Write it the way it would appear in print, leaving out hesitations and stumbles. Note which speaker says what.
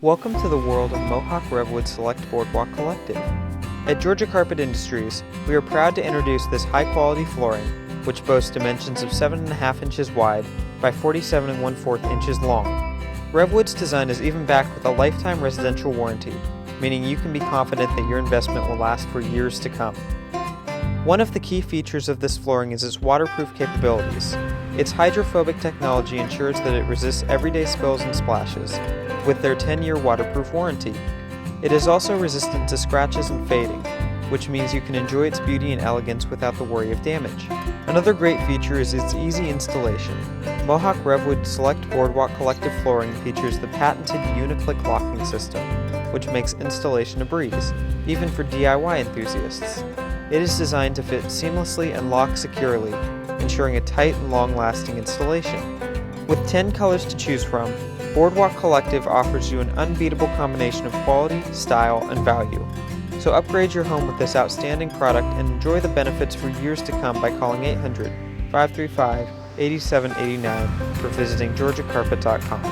Speaker 1: Welcome to the world of Mohawk RevWood Select Boardwalk Collective. At Georgia Carpet Industries, we are proud to introduce this high-quality flooring, which boasts dimensions of 7.5 inches wide by 47 1/4 inches long. RevWood's design is even backed with a lifetime residential warranty, meaning you can be confident that your investment will last for years to come. One of the key features of this flooring is its waterproof capabilities. Its hydrophobic technology ensures that it resists everyday spills and splashes, with their 10-year waterproof warranty. It is also resistant to scratches and fading, which means you can enjoy its beauty and elegance without the worry of damage. Another great feature is its easy installation. Mohawk RevWood Select Boardwalk Collective Flooring features the patented Uni-Click locking system, which makes installation a breeze, even for DIY enthusiasts. It is designed to fit seamlessly and lock securely, ensuring a tight and long-lasting installation. With 10 colors to choose from, Boardwalk Collective offers you an unbeatable combination of quality, style, and value. So upgrade your home with this outstanding product and enjoy the benefits for years to come by calling 800-535-8789 or visiting georgiacarpet.com.